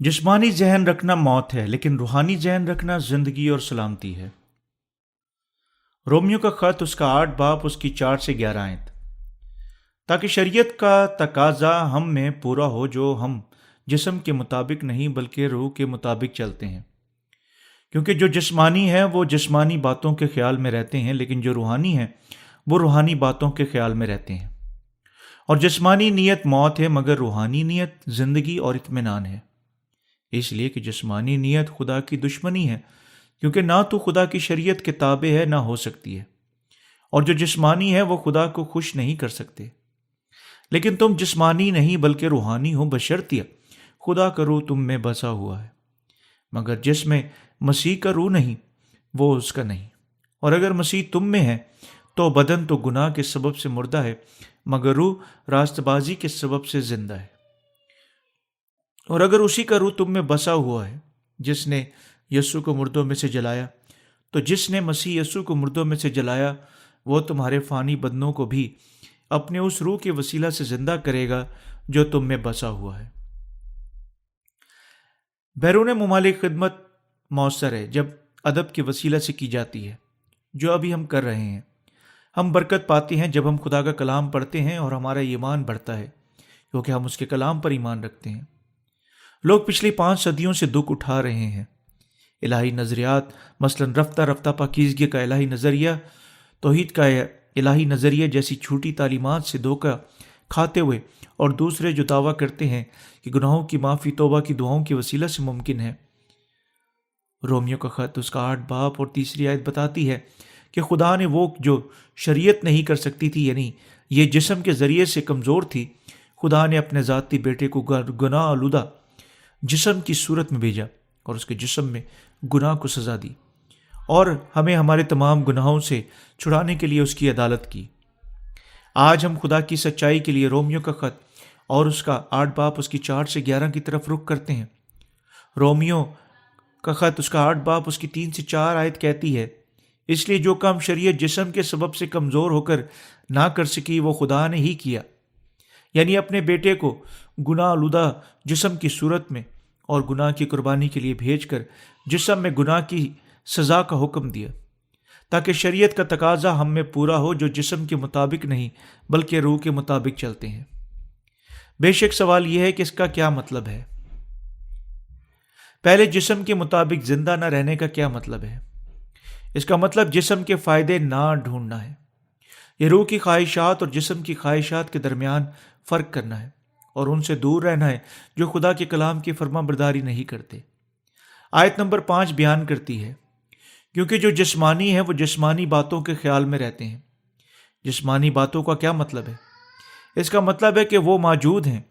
جسمانی ذہن رکھنا موت ہے، لیکن روحانی ذہن رکھنا زندگی اور سلامتی ہے۔ رومیو کا خط، اس کا 8 باب، اس کی 4 سے 11 آیت۔ تاکہ شریعت کا تقاضا ہم میں پورا ہو، جو ہم جسم کے مطابق نہیں بلکہ روح کے مطابق چلتے ہیں۔ کیونکہ جو جسمانی ہے وہ جسمانی باتوں کے خیال میں رہتے ہیں، لیکن جو روحانی ہے وہ روحانی باتوں کے خیال میں رہتے ہیں۔ اور جسمانی نیت موت ہے، مگر روحانی نیت زندگی اور اطمینان ہے۔ اس لیے کہ جسمانی نیت خدا کی دشمنی ہے، کیونکہ نہ تو خدا کی شریعت کے تابع ہے نہ ہو سکتی ہے، اور جو جسمانی ہے وہ خدا کو خوش نہیں کر سکتے۔ لیکن تم جسمانی نہیں بلکہ روحانی ہو، بشرطیہ خدا کا روح تم میں بسا ہوا ہے۔ مگر جس میں مسیح کا روح نہیں وہ اس کا نہیں۔ اور اگر مسیح تم میں ہے تو بدن تو گناہ کے سبب سے مردہ ہے، مگر روح راست بازی کے سبب سے زندہ ہے۔ اور اگر اسی کا روح تم میں بسا ہوا ہے جس نے یسوع کو مردوں میں سے جلایا، تو جس نے مسیح یسوع کو مردوں میں سے جلایا وہ تمہارے فانی بدنوں کو بھی اپنے اس روح کے وسیلہ سے زندہ کرے گا جو تم میں بسا ہوا ہے۔ بیرون ممالک خدمت مؤثر ہے جب ادب کے وسیلہ سے کی جاتی ہے، جو ابھی ہم کر رہے ہیں۔ ہم برکت پاتے ہیں جب ہم خدا کا کلام پڑھتے ہیں، اور ہمارا ایمان بڑھتا ہے کیونکہ ہم اس کے کلام پر ایمان رکھتے ہیں۔ لوگ پچھلی 5 صدیوں سے دکھ اٹھا رہے ہیں۔ الہی نظریات، مثلا رفتہ رفتہ پاکیزگی کا الہی نظریہ، توحید کا الہی نظریہ جیسی چھوٹی تعلیمات سے دھوکہ کھاتے ہوئے، اور دوسرے جو دعویٰ کرتے ہیں کہ گناہوں کی معافی توبہ کی دعاؤں کے وسیلہ سے ممکن ہے۔ رومیو کا خط، اس کا 8 باب اور 3 آیت بتاتی ہے کہ خدا نے وہ جو شریعت نہیں کر سکتی تھی، یعنی یہ جسم کے ذریعے سے کمزور تھی، خدا نے اپنے ذاتی بیٹے کو گناہ آلودہ جسم کی صورت میں بھیجا، اور اس کے جسم میں گناہ کو سزا دی، اور ہمیں ہمارے تمام گناہوں سے چھڑانے کے لیے اس کی عدالت کی۔ آج ہم خدا کی سچائی کے لیے رومیو کا خط اور اس کا 8 باب، اس کی 4 سے 11 کی طرف رخ کرتے ہیں۔ رومیو کا خط، اس کا 8 باب، اس کی 3 سے 4 آیت کہتی ہے، اس لیے جو کام شریعت جسم کے سبب سے کمزور ہو کر نہ کر سکی وہ خدا نے ہی کیا، یعنی اپنے بیٹے کو گناہ آلودہ جسم کی صورت میں اور گناہ کی قربانی کے لیے بھیج کر جسم میں گناہ کی سزا کا حکم دیا، تاکہ شریعت کا تقاضا ہم میں پورا ہو، جو جسم کے مطابق نہیں بلکہ روح کے مطابق چلتے ہیں۔ بے شک سوال یہ ہے کہ اس کا کیا مطلب ہے؟ پہلے، جسم کے مطابق زندہ نہ رہنے کا کیا مطلب ہے؟ اس کا مطلب جسم کے فائدے نہ ڈھونڈنا ہے۔ یہ روح کی خواہشات اور جسم کی خواہشات کے درمیان فرق کرنا ہے، اور ان سے دور رہنا ہے جو خدا کے کلام کی فرما برداری نہیں کرتے۔ آیت نمبر 5 بیان کرتی ہے، کیونکہ جو جسمانی ہے وہ جسمانی باتوں کے خیال میں رہتے ہیں۔ جسمانی باتوں کا کیا مطلب ہے؟ اس کا مطلب ہے کہ وہ موجود ہیں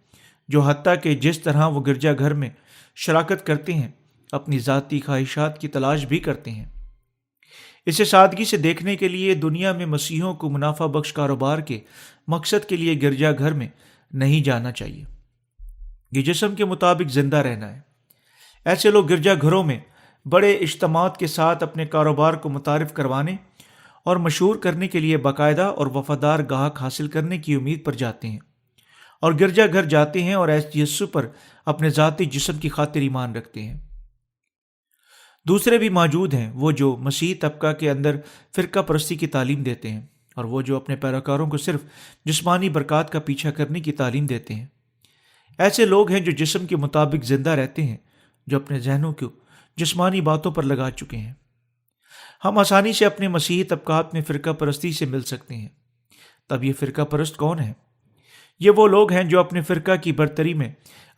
جو حتیٰ کہ جس طرح وہ گرجا گھر میں شراکت کرتے ہیں، اپنی ذاتی خواہشات کی تلاش بھی کرتے ہیں۔ اسے سادگی سے دیکھنے کے لیے دنیا میں مسیحوں کو منافع بخش کاروبار کے مقصد کے لیے گرجا گھر میں نہیں جانا چاہیے۔ یہ جسم کے مطابق زندہ رہنا ہے۔ ایسے لوگ گرجا گھروں میں بڑے اجتماعات کے ساتھ اپنے کاروبار کو متعارف کروانے اور مشہور کرنے کے لیے باقاعدہ اور وفادار گاہک حاصل کرنے کی امید پر جاتے ہیں، اور گرجا گھر جاتے ہیں اور یسوع پر اپنے ذاتی جسم کی خاطر ایمان رکھتے ہیں۔ دوسرے بھی موجود ہیں، وہ جو مسیحی طبقہ کے اندر فرقہ پرستی کی تعلیم دیتے ہیں، اور وہ جو اپنے پیروکاروں کو صرف جسمانی برکات کا پیچھا کرنے کی تعلیم دیتے ہیں۔ ایسے لوگ ہیں جو جسم کے مطابق زندہ رہتے ہیں، جو اپنے ذہنوں کو جسمانی باتوں پر لگا چکے ہیں۔ ہم آسانی سے اپنے مسیحی طبقات میں فرقہ پرستی سے مل سکتے ہیں۔ تب یہ فرقہ پرست کون ہے؟ یہ وہ لوگ ہیں جو اپنے فرقہ کی برتری میں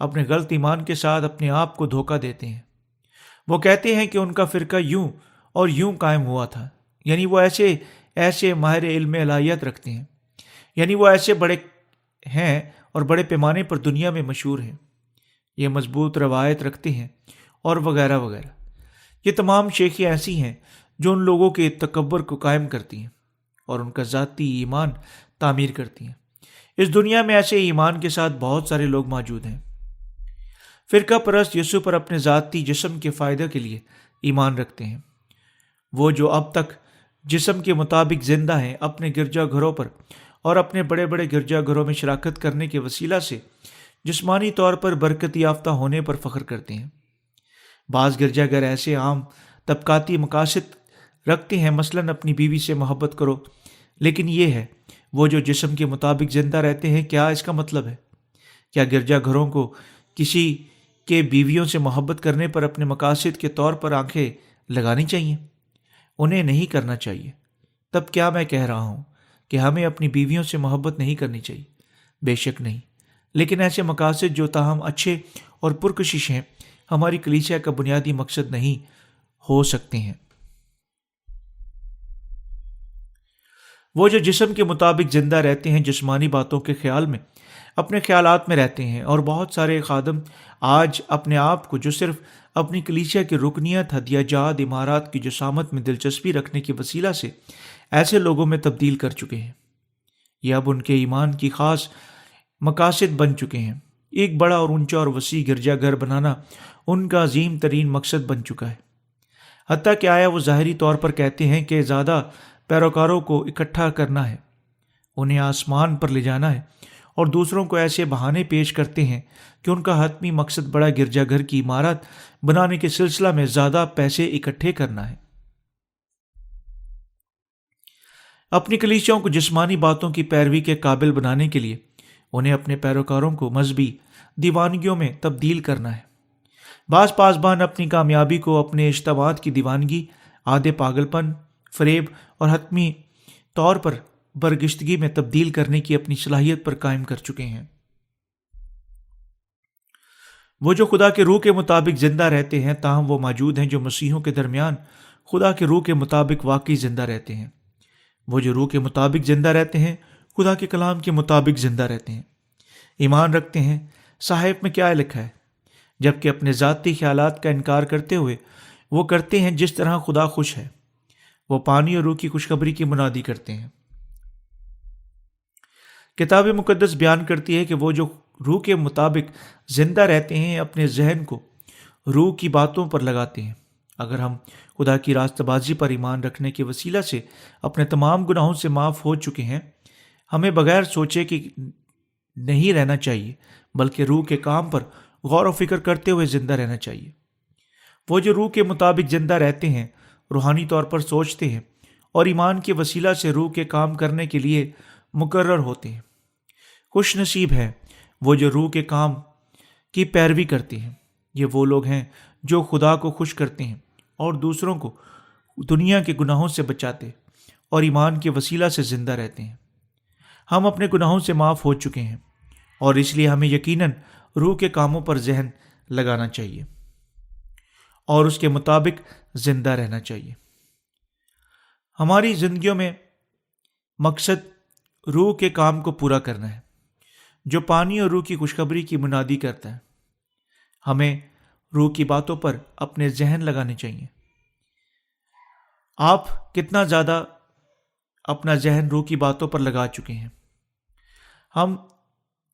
اپنے غلط ایمان کے ساتھ اپنے آپ کو دھوکہ دیتے ہیں۔ وہ کہتے ہیں کہ ان کا فرقہ یوں اور یوں قائم ہوا تھا، یعنی وہ ایسے ماہر علم الہیات رکھتے ہیں، یعنی وہ ایسے بڑے ہیں اور بڑے پیمانے پر دنیا میں مشہور ہیں، یہ مضبوط روایت رکھتے ہیں، اور وغیرہ وغیرہ۔ یہ تمام شیخیں ایسی ہیں جو ان لوگوں کے تکبر کو قائم کرتی ہیں اور ان کا ذاتی ایمان تعمیر کرتی ہیں۔ اس دنیا میں ایسے ایمان کے ساتھ بہت سارے لوگ موجود ہیں۔ فرقہ پرست یسوع پر اپنے ذاتی جسم کے فائدہ کے لیے ایمان رکھتے ہیں۔ وہ جو اب تک جسم کے مطابق زندہ ہیں، اپنے گرجا گھروں پر اور اپنے بڑے بڑے گرجا گھروں میں شراکت کرنے کے وسیلہ سے جسمانی طور پر برکت یافتہ ہونے پر فخر کرتے ہیں۔ بعض گرجا گھر ایسے عام طبقاتی مقاصد رکھتے ہیں، مثلاً اپنی بیوی سے محبت کرو، لیکن یہ ہے وہ جو جسم کے مطابق زندہ رہتے ہیں، کیا اس کا مطلب ہے؟ کیا گرجا گھروں کو کسی کے بیویوں سے محبت کرنے پر اپنے مقاصد کے طور پر آنکھیں لگانی چاہیے؟ انہیں نہیں کرنا چاہیے۔ تب کیا میں کہہ رہا ہوں کہ ہمیں اپنی بیویوں سے محبت نہیں کرنی چاہیے؟ بے شک نہیں، لیکن ایسے مقاصد جو تاہم اچھے اور پرکشش ہیں ہماری کلیسیا کا بنیادی مقصد نہیں ہو سکتے ہیں۔ وہ جو جسم کے مطابق زندہ رہتے ہیں جسمانی باتوں کے خیال میں اپنے خیالات میں رہتے ہیں، اور بہت سارے خادم آج اپنے آپ کو جو صرف اپنی کلیسیا کی رکنیت، ہدیہ جات، عمارات کی جسامت میں دلچسپی رکھنے کے وسیلہ سے ایسے لوگوں میں تبدیل کر چکے ہیں۔ یہ اب ان کے ایمان کی خاص مقاصد بن چکے ہیں۔ ایک بڑا اور اونچا اور وسیع گرجا گھر بنانا ان کا عظیم ترین مقصد بن چکا ہے، حتیٰ کہ آیا وہ ظاہری طور پر کہتے ہیں کہ زیادہ پیروکاروں کو اکٹھا کرنا ہے، انہیں آسمان پر لے جانا ہے، اور دوسروں کو ایسے بہانے پیش کرتے ہیں کہ ان کا حتمی مقصد بڑا گرجا گھر کی عمارت بنانے کے سلسلہ میں زیادہ پیسے اکٹھے کرنا ہے۔ اپنی کلیسیاؤں کو جسمانی باتوں کی پیروی کے قابل بنانے کے لیے انہیں اپنے پیروکاروں کو مذہبی دیوانگیوں میں تبدیل کرنا ہے۔ بعض پاسبان اپنی کامیابی کو اپنے اجتماعات کی دیوانگی، آدھے پاگل پن، فریب اور حتمی طور پر برگشتگی میں تبدیل کرنے کی اپنی صلاحیت پر قائم کر چکے ہیں۔ وہ جو خدا کے روح کے مطابق زندہ رہتے ہیں، تاہم وہ موجود ہیں جو مسیحوں کے درمیان خدا کے روح کے مطابق واقعی زندہ رہتے ہیں۔ وہ جو روح کے مطابق زندہ رہتے ہیں خدا کے کلام کے مطابق زندہ رہتے ہیں، ایمان رکھتے ہیں صحائف میں کیا لکھا ہے، جبکہ اپنے ذاتی خیالات کا انکار کرتے ہوئے وہ کرتے ہیں جس طرح خدا خوش ہے۔ وہ پانی اور روح کی خوشخبری کی منادی کرتے ہیں۔ کتاب مقدس بیان کرتی ہے کہ وہ جو روح کے مطابق زندہ رہتے ہیں اپنے ذہن کو روح کی باتوں پر لگاتے ہیں۔ اگر ہم خدا کی راست بازی پر ایمان رکھنے کے وسیلہ سے اپنے تمام گناہوں سے معاف ہو چکے ہیں، ہمیں بغیر سوچے کہ نہیں رہنا چاہیے، بلکہ روح کے کام پر غور و فکر کرتے ہوئے زندہ رہنا چاہیے۔ وہ جو روح کے مطابق زندہ رہتے ہیں روحانی طور پر سوچتے ہیں اور ایمان کے وسیلہ سے روح کے کام کرنے کے لیے مقرر ہوتے ہیں۔ خوش نصیب ہیں وہ جو روح کے کام کی پیروی کرتے ہیں۔ یہ وہ لوگ ہیں جو خدا کو خوش کرتے ہیں اور دوسروں کو دنیا کے گناہوں سے بچاتے اور ایمان کے وسیلہ سے زندہ رہتے ہیں۔ ہم اپنے گناہوں سے معاف ہو چکے ہیں، اور اس لیے ہمیں یقیناً روح کے کاموں پر ذہن لگانا چاہیے اور اس کے مطابق زندہ رہنا چاہیے۔ ہماری زندگیوں میں مقصد روح کے کام کو پورا کرنا ہے، جو پانی اور روح کی خوشخبری کی منادی کرتا ہے۔ ہمیں روح کی باتوں پر اپنے ذہن لگانے چاہیے۔ آپ کتنا زیادہ اپنا ذہن روح کی باتوں پر لگا چکے ہیں؟ ہم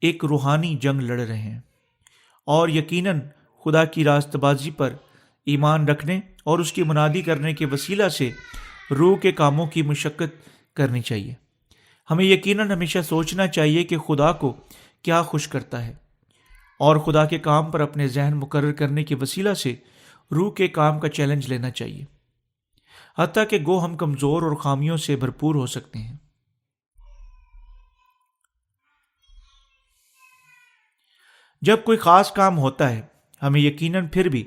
ایک روحانی جنگ لڑ رہے ہیں، اور یقیناً خدا کی راست بازی پر ایمان رکھنے اور اس کی منادی کرنے کے وسیلہ سے روح کے کاموں کی مشقت کرنی چاہیے۔ ہمیں یقیناً ہمیشہ سوچنا چاہیے کہ خدا کو کیا خوش کرتا ہے، اور خدا کے کام پر اپنے ذہن مقرر کرنے کے وسیلہ سے روح کے کام کا چیلنج لینا چاہیے، حتیٰ کہ گو ہم کمزور اور خامیوں سے بھرپور ہو سکتے ہیں۔ جب کوئی خاص کام ہوتا ہے، ہمیں یقیناً پھر بھی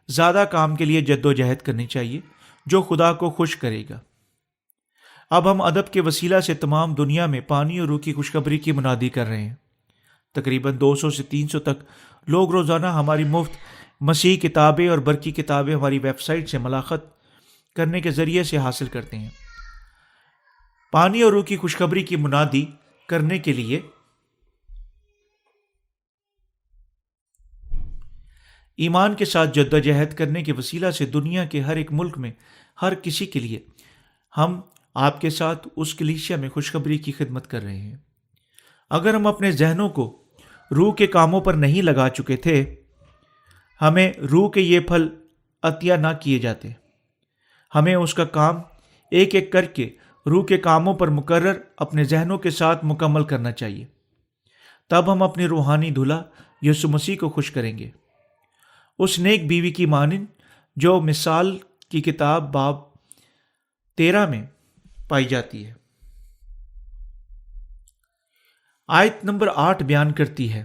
زیادہ کام کے لیے جد و جہد کرنی چاہیے جو خدا کو خوش کرے گا۔ اب ہم ادب کے وسیلہ سے تمام دنیا میں پانی اور روح کی خوشخبری کی منادی کر رہے ہیں۔ تقریباً 200 سے 300 تک لوگ روزانہ ہماری مفت مسیح کتابیں اور برقی کتابیں ہماری ویب سائٹ سے ملاقات کرنے کے ذریعے سے حاصل کرتے ہیں۔ پانی اور روح کی خوشخبری کی منادی کرنے کے لیے ایمان کے ساتھ جدوجہد کرنے کے وسیلہ سے دنیا کے ہر ایک ملک میں ہر کسی کے لیے ہم آپ کے ساتھ اس کلیسیا میں خوشخبری کی خدمت کر رہے ہیں۔ اگر ہم اپنے ذہنوں کو روح کے کاموں پر نہیں لگا چکے تھے، ہمیں روح کے یہ پھل عطیہ نہ کیے جاتے۔ ہمیں اس کا کام ایک ایک کر کے روح کے کاموں پر مقرر اپنے ذہنوں کے ساتھ مکمل کرنا چاہیے۔ تب ہم اپنی روحانی دھلا یسوع مسیح کو خوش کریں گے، اس نیک بیوی کی مانند جو مثال کی کتاب باب 13 میں پائی جاتی ہے۔ آیت نمبر 8 بیان کرتی ہے،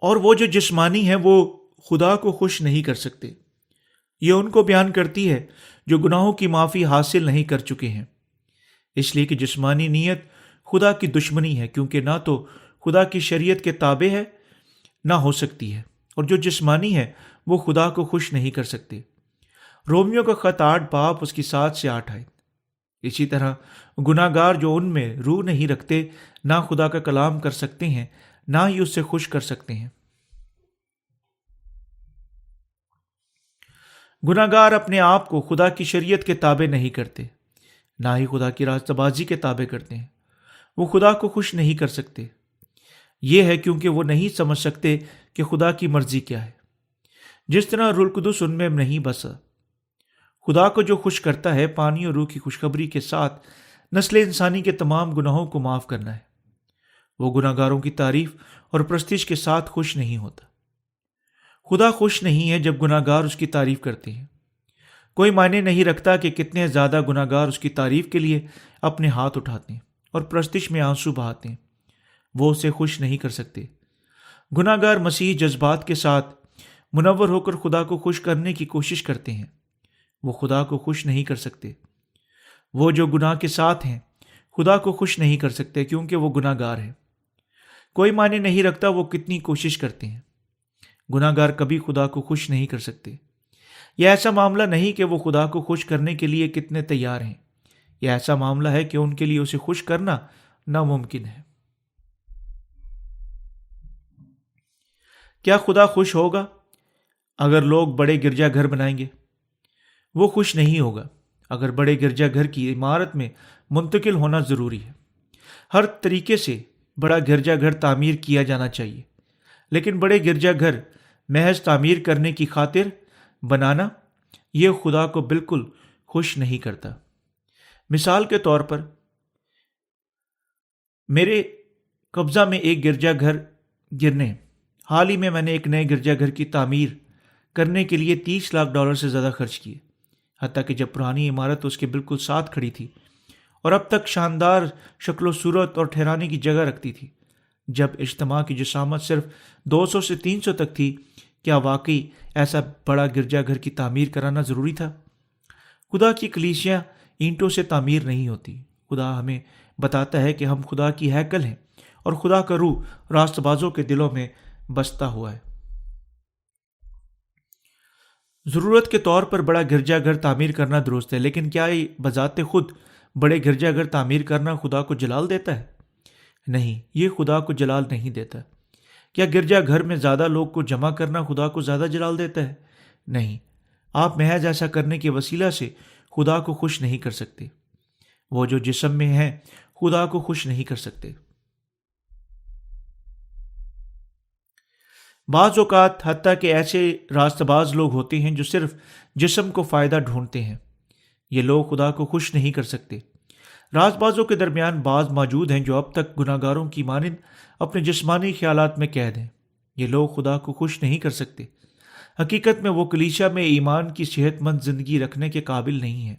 اور وہ جو جسمانی ہیں وہ خدا کو خوش نہیں کر سکتے۔ یہ ان کو بیان کرتی ہے جو گناہوں کی معافی حاصل نہیں کر چکے ہیں، اس لیے کہ جسمانی نیت خدا کی دشمنی ہے، کیونکہ نہ تو خدا کی شریعت کے تابع ہے نہ ہو سکتی ہے، اور جو جسمانی ہے وہ خدا کو خوش نہیں کر سکتے۔ رومیو کا خط 8 باب اس کی 7 سے 8 آئے۔ اسی طرح گناہ گار جو ان میں روح نہیں رکھتے نہ خدا کا کلام کر سکتے ہیں نہ ہی اس سے خوش کر سکتے ہیں۔ گناہ گار اپنے آپ کو خدا کی شریعت کے تابع نہیں کرتے، نہ ہی خدا کی راستہ بازی کے تابع کرتے ہیں۔ وہ خدا کو خوش نہیں کر سکتے۔ یہ ہے کیونکہ وہ نہیں سمجھ سکتے کہ خدا کی مرضی کیا ہے، جس طرح روح القدس ان میں نہیں بسا۔ خدا کو جو خوش کرتا ہے پانی اور روح کی خوشخبری کے ساتھ نسل انسانی کے تمام گناہوں کو معاف کرنا ہے۔ وہ گناہ گاروں کی تعریف اور پرستش کے ساتھ خوش نہیں ہوتا۔ خدا خوش نہیں ہے جب گناہ گار اس کی تعریف کرتے ہیں۔ کوئی معنی نہیں رکھتا کہ کتنے زیادہ گناہ گار اس کی تعریف کے لیے اپنے ہاتھ اٹھاتے ہیں اور پرستش میں آنسو بہاتے ہیں، وہ اسے خوش نہیں کر سکتے۔ گناہ گار مسیحی جذبات کے ساتھ منور ہو کر خدا کو خوش کرنے کی کوشش کرتے ہیں، وہ خدا کو خوش نہیں کر سکتے۔ وہ جو گناہ کے ساتھ ہیں خدا کو خوش نہیں کر سکتے کیونکہ وہ گناہ گار ہیں۔ کوئی معنی نہیں رکھتا وہ کتنی کوشش کرتے ہیں، گناہ گار کبھی خدا کو خوش نہیں کر سکتے۔ یہ ایسا معاملہ نہیں کہ وہ خدا کو خوش کرنے کے لیے کتنے تیار ہیں، یہ ایسا معاملہ ہے کہ ان کے لیے اسے خوش کرنا ناممکن ہے۔ کیا خدا خوش ہوگا اگر لوگ بڑے گرجا گھر بنائیں گے؟ وہ خوش نہیں ہوگا۔ اگر بڑے گرجا گھر کی عمارت میں منتقل ہونا ضروری ہے، ہر طریقے سے بڑا گرجا گھر تعمیر کیا جانا چاہیے، لیکن بڑے گرجا گھر محض تعمیر کرنے کی خاطر بنانا یہ خدا کو بالکل خوش نہیں کرتا۔ مثال کے طور پر میرے قبضہ میں ایک گرجا گھر گرنے، حال ہی میں نے ایک نئے گرجا گھر کی تعمیر کرنے کے لیے $30 لاکھ سے زیادہ خرچ کیے، حتیٰ کہ جب پرانی عمارت اس کے بالکل ساتھ کھڑی تھی اور اب تک شاندار شکل و صورت اور ٹھہرانے کی جگہ رکھتی تھی۔ جب اجتماع کی جسامت صرف 200 سے 300 تک تھی، کیا واقعی ایسا بڑا گرجا گھر کی تعمیر کرانا ضروری تھا؟ خدا کی کلیسیاں اینٹوں سے تعمیر نہیں ہوتی۔ خدا ہمیں بتاتا ہے کہ ہم خدا کی ہیکل ہیں اور خدا کا روح راست بازوں کے دلوں میں بستا ہوا ہے۔ ضرورت کے طور پر بڑا گرجا گھر تعمیر کرنا درست ہے، لیکن کیا یہ بذات خود بڑے گرجا گھر تعمیر کرنا خدا کو جلال دیتا ہے؟ نہیں، یہ خدا کو جلال نہیں دیتا۔ کیا گرجا گھر میں زیادہ لوگ کو جمع کرنا خدا کو زیادہ جلال دیتا ہے؟ نہیں، آپ محض ایسا کرنے کے وسیلہ سے خدا کو خوش نہیں کر سکتے۔ وہ جو جسم میں ہیں خدا کو خوش نہیں کر سکتے۔ بعض اوقات حتیٰ کہ ایسے راست باز لوگ ہوتے ہیں جو صرف جسم کو فائدہ ڈھونڈتے ہیں، یہ لوگ خدا کو خوش نہیں کر سکتے۔ راست بازوں کے درمیان بعض موجود ہیں جو اب تک گناہ گاروں کی مانند اپنے جسمانی خیالات میں قید ہیں، یہ لوگ خدا کو خوش نہیں کر سکتے۔ حقیقت میں وہ کلیسیا میں ایمان کی صحت مند زندگی رکھنے کے قابل نہیں ہیں۔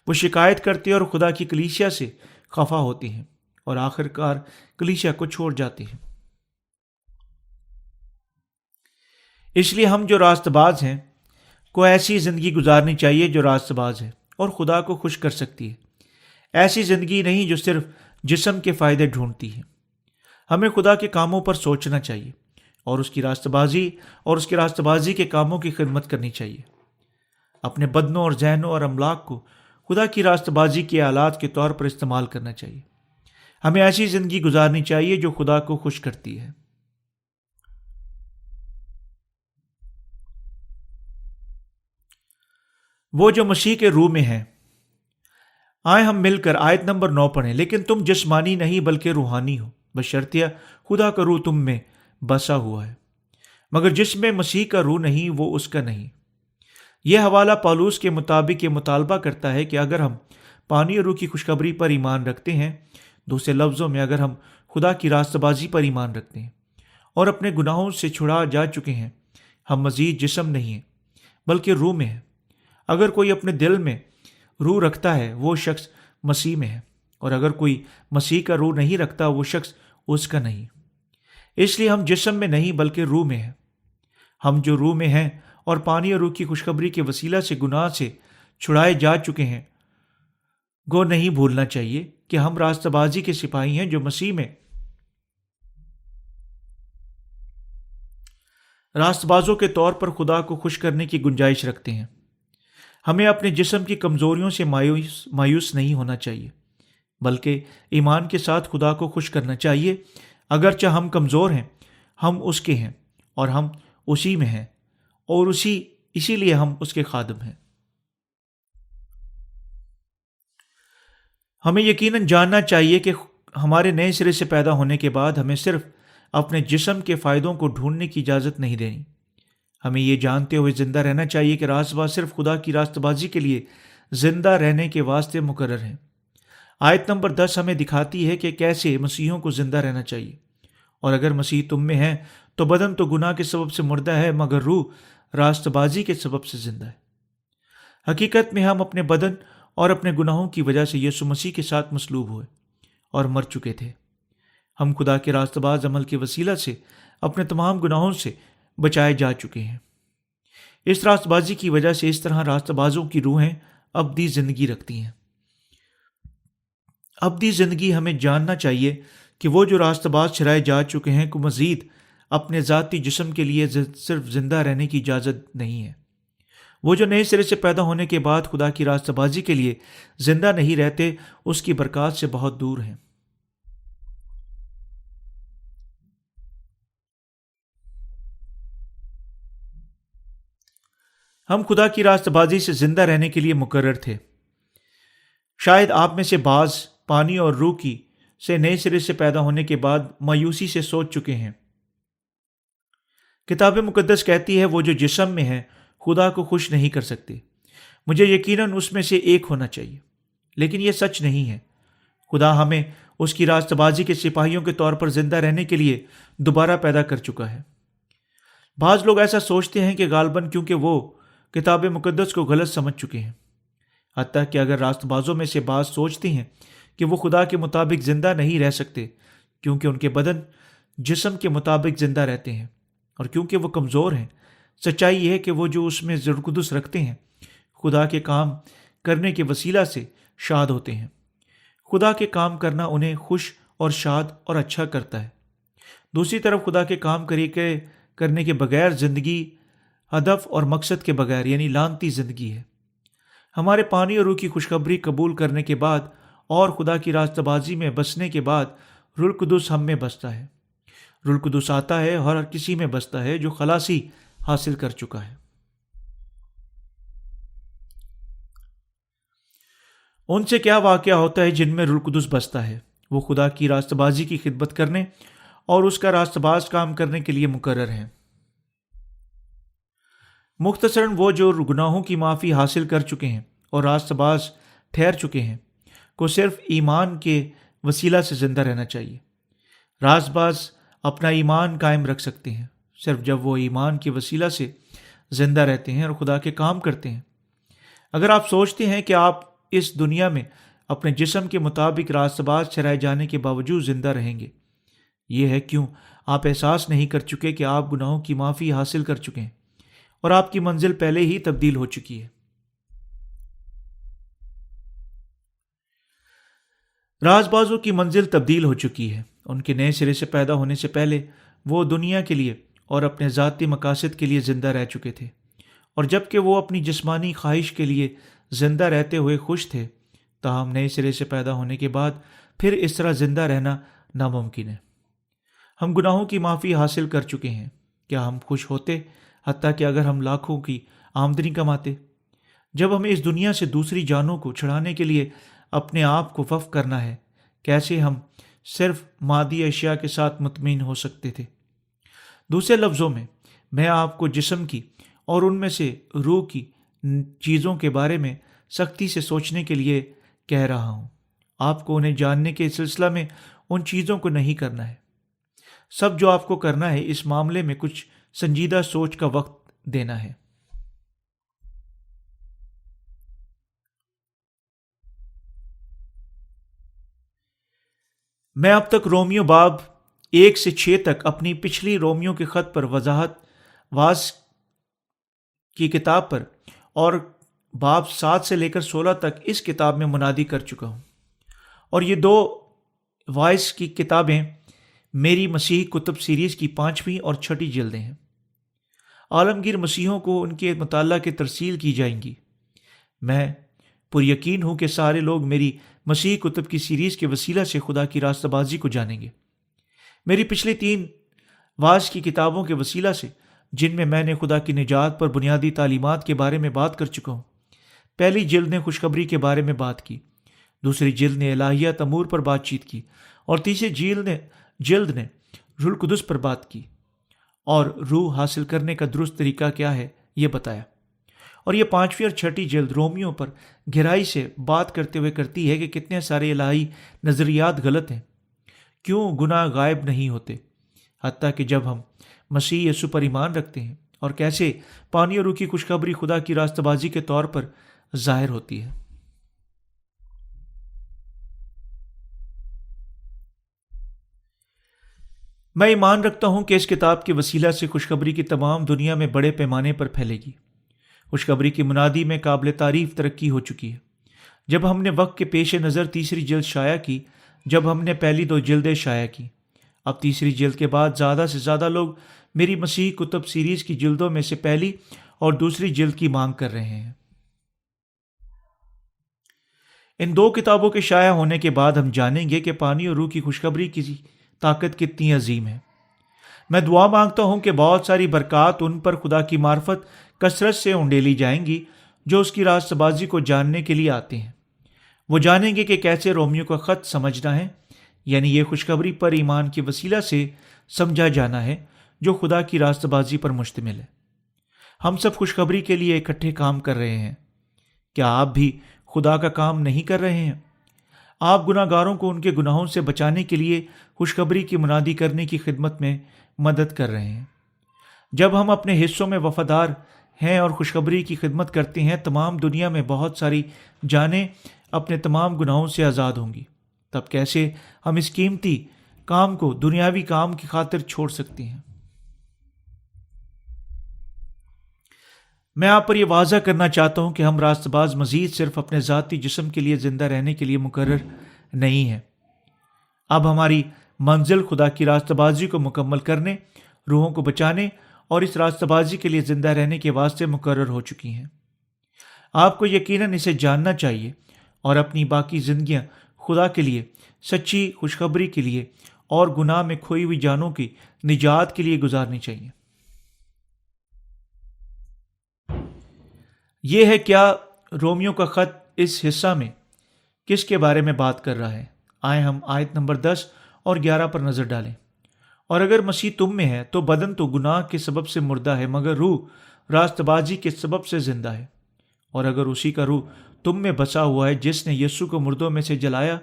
وہ شکایت کرتے اور خدا کی کلیسیا سے خفا ہوتے ہیں اور آخر کار کلیسیا کو چھوڑ جاتے ہیں۔ اس لیے ہم جو راست باز ہیں کو ایسی زندگی گزارنی چاہیے جو راست باز ہے اور خدا کو خوش کر سکتی ہے، ایسی زندگی نہیں جو صرف جسم کے فائدے ڈھونڈتی ہے۔ ہمیں خدا کے کاموں پر سوچنا چاہیے اور اس کی راست بازی کے کاموں کی خدمت کرنی چاہیے۔ اپنے بدنوں اور ذہنوں اور املاک کو خدا کی راست بازی کے آلات کے طور پر استعمال کرنا چاہیے۔ ہمیں ایسی زندگی گزارنی چاہیے جو خدا کو خوش کرتی ہے۔ وہ جو مسیح کے روح میں ہیں، آئے ہم مل کر آیت نمبر 9 پڑھیں۔ لیکن تم جسمانی نہیں بلکہ روحانی ہو، بشرطیہ خدا کا روح تم میں بسا ہوا ہے۔ مگر جس میں مسیح کا روح نہیں وہ اس کا نہیں۔ یہ حوالہ پالوس کے مطابق یہ مطالبہ کرتا ہے کہ اگر ہم پانی اور روح کی خوشخبری پر ایمان رکھتے ہیں، دوسرے لفظوں میں اگر ہم خدا کی راستہ بازی پر ایمان رکھتے ہیں اور اپنے گناہوں سے چھڑا جا چکے ہیں، ہم مزید جسم نہیں ہیں بلکہ روح میں ہیں۔ اگر کوئی اپنے دل میں روح رکھتا ہے وہ شخص مسیح میں ہے، اور اگر کوئی مسیح کا روح نہیں رکھتا وہ شخص اس کا نہیں۔ اس لیے ہم جسم میں نہیں بلکہ روح میں ہیں۔ ہم جو روح میں ہیں اور پانی اور روح کی خوشخبری کے وسیلہ سے گناہ سے چھڑائے جا چکے ہیں، گو نہیں بھولنا چاہیے کہ ہم راستہ بازی کے سپاہی ہیں جو مسیح میں راست بازوں کے طور پر خدا کو خوش کرنے کی گنجائش رکھتے ہیں۔ ہمیں اپنے جسم کی کمزوریوں سے مایوس نہیں ہونا چاہیے، بلکہ ایمان کے ساتھ خدا کو خوش کرنا چاہیے۔ اگرچہ ہم کمزور ہیں، ہم اس کے ہیں اور ہم اسی میں ہیں، اور اسی لیے ہم اس کے خادم ہیں۔ ہمیں یقیناً جاننا چاہیے کہ ہمارے نئے سرے سے پیدا ہونے کے بعد ہمیں صرف اپنے جسم کے فائدوں کو ڈھونڈنے کی اجازت نہیں دینی۔ ہمیں یہ جانتے ہوئے زندہ رہنا چاہیے کہ راست باز صرف خدا کی راست بازی کے لیے زندہ رہنے کے واسطے مقرر ہیں۔ آیت نمبر 10 ہمیں دکھاتی ہے کہ کیسے مسیحیوں کو زندہ رہنا چاہیے۔ اور اگر مسیح تم میں ہے تو بدن تو گناہ کے سبب سے مردہ ہے، مگر روح راست بازی کے سبب سے زندہ ہے۔ حقیقت میں ہم اپنے بدن اور اپنے گناہوں کی وجہ سے یسوع مسیح کے ساتھ مصلوب ہوئے اور مر چکے تھے۔ ہم خدا کے راست باز عمل کے وسیلہ سے اپنے تمام گناہوں سے بچائے جا چکے ہیں۔ اس راست بازی کی وجہ سے اس طرح راست بازوں کی روحیں ابدی زندگی رکھتی ہیں۔ ابدی زندگی ہمیں جاننا چاہیے کہ وہ جو راست باز چھڑائے جا چکے ہیں کو مزید اپنے ذاتی جسم کے لیے صرف زندہ رہنے کی اجازت نہیں ہے۔ وہ جو نئے سرے سے پیدا ہونے کے بعد خدا کی راستہ بازی کے لیے زندہ نہیں رہتے، اس کی برکات سے بہت دور ہیں۔ ہم خدا کی راستہ بازی سے زندہ رہنے کے لیے مقرر تھے۔ شاید آپ میں سے بعض پانی اور روح کی سے نئے سرے سے پیدا ہونے کے بعد مایوسی سے سوچ چکے ہیں۔ کتاب مقدس کہتی ہے وہ جو جسم میں ہے خدا کو خوش نہیں کر سکتے۔ مجھے یقیناً اس میں سے ایک ہونا چاہیے، لیکن یہ سچ نہیں ہے۔ خدا ہمیں اس کی راستہ بازی کے سپاہیوں کے طور پر زندہ رہنے کے لیے دوبارہ پیدا کر چکا ہے۔ بعض لوگ ایسا سوچتے ہیں کہ غالباً کیونکہ وہ کتاب مقدس کو غلط سمجھ چکے ہیں، حتیٰ کہ اگر راست بازوں میں سے بعض سوچتے ہیں کہ وہ خدا کے مطابق زندہ نہیں رہ سکتے کیونکہ ان کے بدن جسم کے مطابق زندہ رہتے ہیں اور کیونکہ وہ کمزور ہیں، سچائی یہ ہے کہ وہ جو اس میں روح القدس رکھتے ہیں خدا کے کام کرنے کے وسیلہ سے شاد ہوتے ہیں۔ خدا کے کام کرنا انہیں خوش اور شاد اور اچھا کرتا ہے۔ دوسری طرف خدا کے کام کرنے کے بغیر زندگی ہدف اور مقصد کے بغیر یعنی لعنتی زندگی ہے۔ ہمارے پانی اور روح کی خوشخبری قبول کرنے کے بعد اور خدا کی راستہ بازی میں بسنے کے بعد روح القدس ہم میں بستا ہے۔ روح القدس آتا ہے اور ہر کسی میں بستا ہے جو خلاصی حاصل کر چکا ہے۔ ان سے کیا واقعہ ہوتا ہے جن میں روح القدس بستا ہے؟ وہ خدا کی راستہ بازی کی خدمت کرنے اور اس کا راستہ باز کام کرنے کے لیے مقرر ہیں۔ مختصراً وہ جو گناہوں کی معافی حاصل کر چکے ہیں اور راستہ باز ٹھہر چکے ہیں کو صرف ایمان کے وسیلہ سے زندہ رہنا چاہیے۔ راست باز اپنا ایمان قائم رکھ سکتے ہیں صرف جب وہ ایمان کے وسیلہ سے زندہ رہتے ہیں اور خدا کے کام کرتے ہیں۔ اگر آپ سوچتے ہیں کہ آپ اس دنیا میں اپنے جسم کے مطابق راست باز ٹھہرائے جانے کے باوجود زندہ رہیں گے، یہ ہے کیوں آپ احساس نہیں کر چکے کہ آپ گناہوں کی معافی حاصل کر چکے ہیں اور آپ کی منزل پہلے ہی تبدیل ہو چکی ہے۔ راز بازوں کی منزل تبدیل ہو چکی ہے۔ ان کے نئے سرے سے پیدا ہونے سے پہلے وہ دنیا کے لیے اور اپنے ذاتی مقاصد کے لیے زندہ رہ چکے تھے، اور جب کہ وہ اپنی جسمانی خواہش کے لیے زندہ رہتے ہوئے خوش تھے، تاہم نئے سرے سے پیدا ہونے کے بعد پھر اس طرح زندہ رہنا ناممکن ہے۔ ہم گناہوں کی معافی حاصل کر چکے ہیں۔ کیا ہم خوش ہوتے حتیٰ کہ اگر ہم لاکھوں کی آمدنی کماتے؟ جب ہمیں اس دنیا سے دوسری جانوں کو چھڑانے کے لیے اپنے آپ کو وقف کرنا ہے، کیسے ہم صرف مادی اشیاء کے ساتھ مطمئن ہو سکتے تھے؟ دوسرے لفظوں میں آپ کو جسم کی اور ان میں سے روح کی چیزوں کے بارے میں سختی سے سوچنے کے لیے کہہ رہا ہوں۔ آپ کو انہیں جاننے کے سلسلہ میں ان چیزوں کو نہیں کرنا ہے۔ سب جو آپ کو کرنا ہے اس معاملے میں کچھ سنجیدہ سوچ کا وقت دینا ہے۔ میں اب تک رومیو باب 1 سے 6 تک اپنی پچھلی رومیو کے خط پر وضاحت، واز کی کتاب پر اور باب 7 سے لے کر 16 تک اس کتاب میں منادی کر چکا ہوں، اور یہ 2 وائس کی کتابیں میری مسیحی کتب سیریز کی 5ویں اور 6ٹھی جلدیں ہیں۔ عالمگیر مسیحوں کو ان کے مطالعہ کی ترسیل کی جائیں گی۔ میں پر یقین ہوں کہ سارے لوگ میری مسیحی کتب کی سیریز کے وسیلہ سے خدا کی راستہ بازی کو جانیں گے۔ میری پچھلی 3 واعظ کی کتابوں کے وسیلہ سے، جن میں میں نے خدا کی نجات پر بنیادی تعلیمات کے بارے میں بات کر چکا ہوں، پہلی جلد نے خوشخبری کے بارے میں بات کی، دوسری جلد نے الہیات امور پر بات چیت کی، اور تیسری جلد نے روح القدس پر بات کی اور روح حاصل کرنے کا درست طریقہ کیا ہے یہ بتایا۔ اور یہ 5ویں اور 6ٹھی جلد رومیو پر گہرائی سے بات کرتے ہوئے کرتی ہے کہ کتنے سارے الہی نظریات غلط ہیں، کیوں گناہ غائب نہیں ہوتے حتیٰ کہ جب ہم مسیح یسوع پر ایمان رکھتے ہیں، اور کیسے پانی اور روح کی خوشخبری خدا کی راستہ بازی کے طور پر ظاہر ہوتی ہے۔ میں ایمان رکھتا ہوں کہ اس کتاب کے وسیلہ سے خوشخبری کی تمام دنیا میں بڑے پیمانے پر پھیلے گی۔ خوشخبری کی منادی میں قابل تعریف ترقی ہو چکی ہے۔ جب ہم نے وقت کے پیش نظر تیسری جلد شائع کی، جب ہم نے پہلی 2 جلدیں شائع کی، اب تیسری جلد کے بعد زیادہ سے زیادہ لوگ میری مسیحی کتب سیریز کی جلدوں میں سے پہلی اور دوسری جلد کی مانگ کر رہے ہیں۔ ان 2 کتابوں کے شائع ہونے کے بعد ہم جانیں گے کہ پانی اور روح کی خوشخبری کی طاقت کتنی عظیم ہے۔ میں دعا مانگتا ہوں کہ بہت ساری برکات ان پر خدا کی معرفت کثرت سے انڈیلی جائیں گی جو اس کی راستہ بازی کو جاننے کے لیے آتے ہیں۔ وہ جانیں گے کہ کیسے رومیو کا خط سمجھنا ہے، یعنی یہ خوشخبری پر ایمان کے وسیلہ سے سمجھا جانا ہے جو خدا کی راستہ بازی پر مشتمل ہے۔ ہم سب خوشخبری کے لیے اکٹھے کام کر رہے ہیں۔ کیا آپ بھی خدا کا کام نہیں کر رہے ہیں؟ آپ گناہ گاروں کو ان کے گناہوں سے بچانے کے لیے خوشخبری کی منادی کرنے کی خدمت میں مدد کر رہے ہیں۔ جب ہم اپنے حصوں میں وفادار ہیں اور خوشخبری کی خدمت کرتے ہیں، تمام دنیا میں بہت ساری جانیں اپنے تمام گناہوں سے آزاد ہوں گی۔ تب کیسے ہم اس قیمتی کام کو دنیاوی کام کی خاطر چھوڑ سکتے ہیں؟ میں آپ پر یہ واضح کرنا چاہتا ہوں کہ ہم راست باز مزید صرف اپنے ذاتی جسم کے لیے زندہ رہنے کے لیے مقرر نہیں ہیں۔ اب ہماری منزل خدا کی راستہ بازی کو مکمل کرنے، روحوں کو بچانے اور اس راستہ بازی کے لیے زندہ رہنے کے واسطے مقرر ہو چکی ہیں۔ آپ کو یقیناً اسے جاننا چاہیے اور اپنی باقی زندگیاں خدا کے لیے، سچی خوشخبری کے لیے اور گناہ میں کھوئی ہوئی جانوں کی نجات کے لیے گزارنی چاہیے۔ یہ ہے کیا رومیو کا خط اس حصہ میں کس کے بارے میں بات کر رہا ہے؟ آئے ہم آیت نمبر 10 اور 11 پر نظر ڈالیں۔ اور اگر مسیح تم میں ہے تو بدن تو گناہ کے سبب سے مردہ ہے، مگر روح راست بازی کے سبب سے زندہ ہے۔ اور اگر اسی کا روح تم میں بسا ہوا ہے جس نے یسوع کو مردوں میں سے جلایا،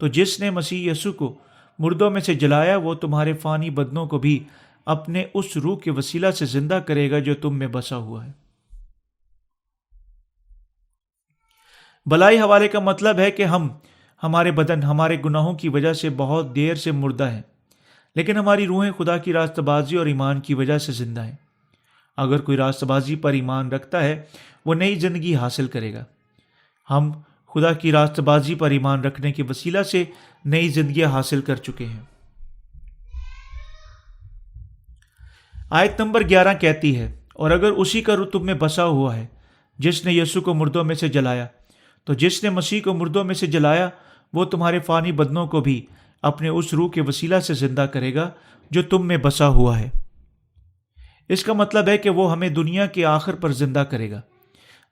تو جس نے مسیح یسوع کو مردوں میں سے جلایا وہ تمہارے فانی بدنوں کو بھی اپنے اس روح کے وسیلہ سے زندہ کرے گا جو تم میں بسا ہوا ہے۔ بلائی حوالے کا مطلب ہے کہ ہمارے بدن ہمارے گناہوں کی وجہ سے بہت دیر سے مردہ ہیں، لیکن ہماری روحیں خدا کی راستہ بازی اور ایمان کی وجہ سے زندہ ہیں۔ اگر کوئی راستہ بازی پر ایمان رکھتا ہے وہ نئی زندگی حاصل کرے گا۔ ہم خدا کی راستہ بازی پر ایمان رکھنے کے وسیلہ سے نئی زندگیاں حاصل کر چکے ہیں۔ آیت نمبر 11 کہتی ہے، اور اگر اسی کا روح تم میں بسا ہوا ہے جس نے یسوع کو مردوں میں سے جلایا، تو جس نے مسیح کو مردوں میں سے جلایا وہ تمہارے فانی بدنوں کو بھی اپنے اس روح کے وسیلہ سے زندہ کرے گا جو تم میں بسا ہوا ہے۔ اس کا مطلب ہے کہ وہ ہمیں دنیا کے آخر پر زندہ کرے گا۔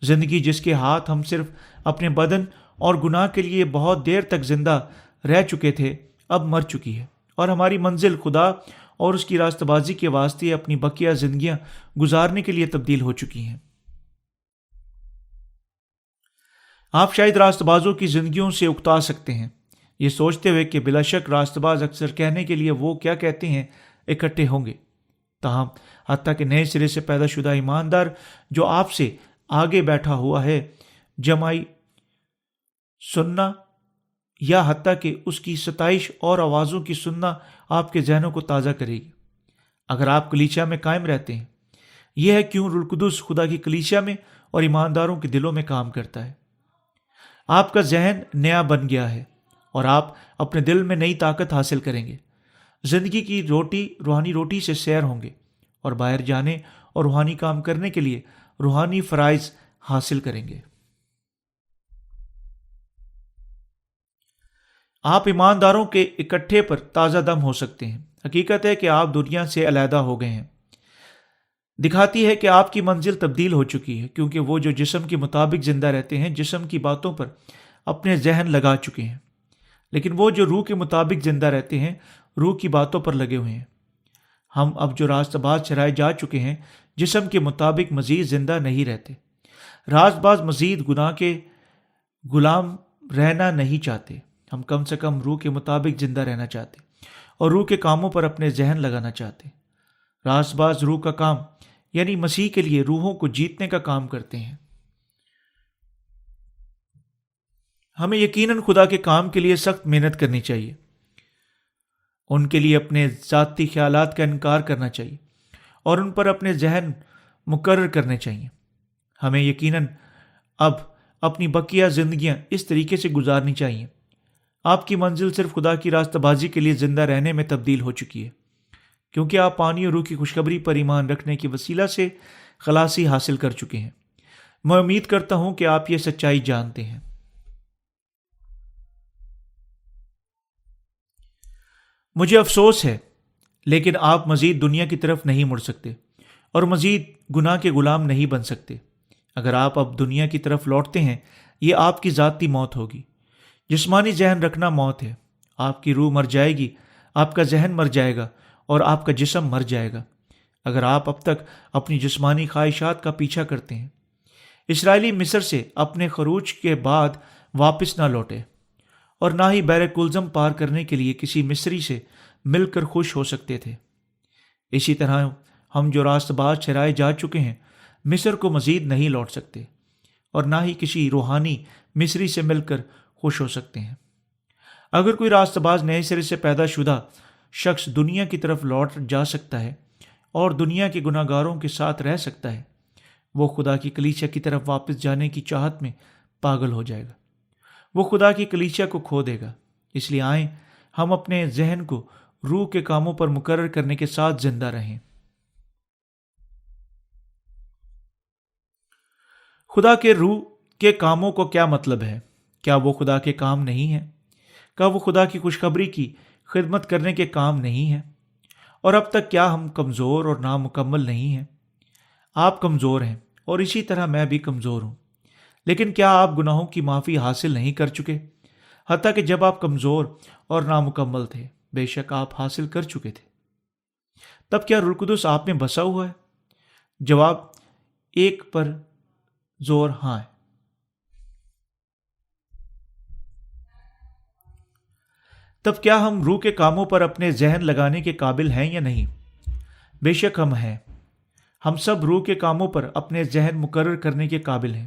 زندگی جس کے ہاتھ ہم صرف اپنے بدن اور گناہ کے لیے بہت دیر تک زندہ رہ چکے تھے، اب مر چکی ہے، اور ہماری منزل خدا اور اس کی راستہ بازی کے واسطے اپنی بقیہ زندگیاں گزارنے کے لیے تبدیل ہو چکی ہیں۔ آپ شاید راست بازوں کی زندگیوں سے اکتا سکتے ہیں یہ سوچتے ہوئے کہ بلا شک راست باز اکثر کہنے کے لیے وہ کیا کہتے ہیں اکٹھے ہوں گے، تاہم حتیٰ کہ نئے سرے سے پیدا شدہ ایماندار جو آپ سے آگے بیٹھا ہوا ہے جمائی سننا یا حتیٰ کہ اس کی ستائش اور آوازوں کی سننا آپ کے ذہنوں کو تازہ کرے گی اگر آپ کلیسیا میں قائم رہتے ہیں۔ یہ ہے کیوں روح القدس خدا کی کلیسیا میں اور ایمانداروں کے دلوں میں کام کرتا ہے۔ آپ کا ذہن نیا بن گیا ہے اور آپ اپنے دل میں نئی طاقت حاصل کریں گے۔ زندگی کی روٹی روحانی روٹی سے سیر ہوں گے اور باہر جانے اور روحانی کام کرنے کے لیے روحانی فرائض حاصل کریں گے۔ آپ ایمانداروں کے اکٹھے پر تازہ دم ہو سکتے ہیں۔ حقیقت ہے کہ آپ دنیا سے علیحدہ ہو گئے ہیں، دکھاتی ہے کہ آپ کی منزل تبدیل ہو چکی ہے، کیونکہ وہ جو جسم کے مطابق زندہ رہتے ہیں جسم کی باتوں پر اپنے ذہن لگا چکے ہیں، لیکن وہ جو روح کے مطابق زندہ رہتے ہیں روح کی باتوں پر لگے ہوئے ہیں۔ ہم اب جو راست باز ٹھہرائے جا چکے ہیں جسم کے مطابق مزید زندہ نہیں رہتے۔ راست باز مزید گناہ کے غلام رہنا نہیں چاہتے، ہم کم سے کم روح کے مطابق زندہ رہنا چاہتے اور روح کے کاموں پر اپنے ذہن لگانا چاہتے۔ راست باز روح کا کام یعنی مسیح کے لیے روحوں کو جیتنے کا کام کرتے ہیں۔ ہمیں یقیناً خدا کے کام کے لیے سخت محنت کرنی چاہیے، ان کے لیے اپنے ذاتی خیالات کا انکار کرنا چاہیے اور ان پر اپنے ذہن مقرر کرنے چاہیے۔ ہمیں یقیناً اب اپنی بقیہ زندگیاں اس طریقے سے گزارنی چاہیے۔ آپ کی منزل صرف خدا کی راستہ بازی کے لیے زندہ رہنے میں تبدیل ہو چکی ہے، کیونکہ آپ پانی اور روح کی خوشخبری پر ایمان رکھنے کی وسیلہ سے خلاصی حاصل کر چکے ہیں۔ میں امید کرتا ہوں کہ آپ یہ سچائی جانتے ہیں۔ مجھے افسوس ہے، لیکن آپ مزید دنیا کی طرف نہیں مڑ سکتے اور مزید گناہ کے غلام نہیں بن سکتے۔ اگر آپ اب دنیا کی طرف لوٹتے ہیں یہ آپ کی ذاتی موت ہوگی۔ جسمانی ذہن رکھنا موت ہے، آپ کی روح مر جائے گی، آپ کا ذہن مر جائے گا اور آپ کا جسم مر جائے گا اگر آپ اب تک اپنی جسمانی خواہشات کا پیچھا کرتے ہیں۔ اسرائیلی مصر سے اپنے خروج کے بعد واپس نہ لوٹے اور نہ ہی بحر کلزم پار کرنے کے لیے کسی مصری سے مل کر خوش ہو سکتے تھے۔ اسی طرح ہم جو راست باز ٹھہرائے جا چکے ہیں مصر کو مزید نہیں لوٹ سکتے اور نہ ہی کسی روحانی مصری سے مل کر خوش ہو سکتے ہیں۔ اگر کوئی راست باز نئے سرے سے پیدا شدہ شخص دنیا کی طرف لوٹ جا سکتا ہے اور دنیا کے گناہ گاروں کے ساتھ رہ سکتا ہے، وہ خدا کی کلیسیا کی طرف واپس جانے کی چاہت میں پاگل ہو جائے گا، وہ خدا کی کلیسیا کو کھو دے گا۔ اس لیے آئیں ہم اپنے ذہن کو روح کے کاموں پر مقرر کرنے کے ساتھ زندہ رہیں۔ خدا کے روح کے کاموں کو کیا مطلب ہے؟ کیا وہ خدا کے کام نہیں ہیں؟ کیا وہ خدا کی خوشخبری کی خدمت کرنے کے کام نہیں ہیں؟ اور اب تک کیا ہم کمزور اور نامکمل نہیں ہیں؟ آپ کمزور ہیں اور اسی طرح میں بھی کمزور ہوں، لیکن کیا آپ گناہوں کی معافی حاصل نہیں کر چکے؟ حتیٰ کہ جب آپ کمزور اور نامکمل تھے بے شک آپ حاصل کر چکے تھے۔ تب کیا روح القدس آپ میں بسا ہوا ہے؟ جواب ایک پر زور ہاں ہے۔ تب کیا ہم روح کے کاموں پر اپنے ذہن لگانے کے قابل ہیں یا نہیں؟ بے شک ہم ہیں۔ ہم سب روح کے کاموں پر اپنے ذہن مقرر کرنے کے قابل ہیں۔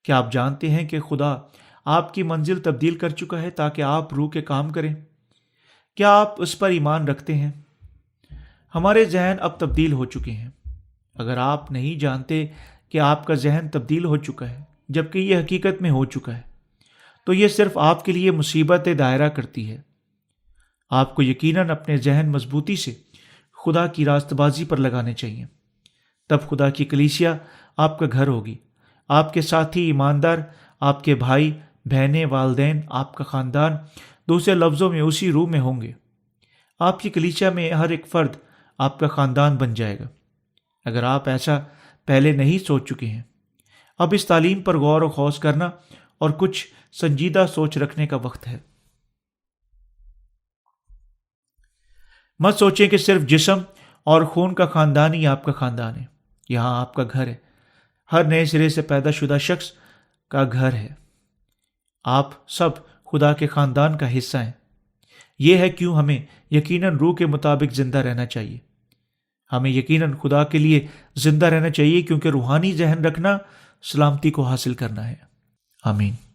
کیا آپ جانتے ہیں کہ خدا آپ کی منزل تبدیل کر چکا ہے تاکہ آپ روح کے کام کریں؟ کیا آپ اس پر ایمان رکھتے ہیں؟ ہمارے ذہن اب تبدیل ہو چکے ہیں۔ اگر آپ نہیں جانتے کہ آپ کا ذہن تبدیل ہو چکا ہے جبکہ یہ حقیقت میں ہو چکا ہے تو یہ صرف آپ کے لیے مصیبت دائرہ کرتی ہے۔ آپ کو یقیناً اپنے ذہن مضبوطی سے خدا کی راست بازی پر لگانے چاہیے، تب خدا کی کلیسیا آپ کا گھر ہوگی، آپ کے ساتھی ایماندار، آپ کے بھائی بہنیں، والدین، آپ کا خاندان، دوسرے لفظوں میں اسی روح میں ہوں گے۔ آپ کی کلیسیا میں ہر ایک فرد آپ کا خاندان بن جائے گا۔ اگر آپ ایسا پہلے نہیں سوچ چکے ہیں، اب اس تعلیم پر غور و خوض کرنا اور کچھ سنجیدہ سوچ رکھنے کا وقت ہے۔ مت سوچیں کہ صرف جسم اور خون کا خاندان ہی آپ کا خاندان ہے، یہاں آپ کا گھر ہے، ہر نئے سرے سے پیدا شدہ شخص کا گھر ہے۔ آپ سب خدا کے خاندان کا حصہ ہیں۔ یہ ہے کیوں ہمیں یقیناً روح کے مطابق زندہ رہنا چاہیے۔ ہمیں یقیناً خدا کے لیے زندہ رہنا چاہیے، کیونکہ روحانی ذہن رکھنا سلامتی کو حاصل کرنا ہے۔ آمین۔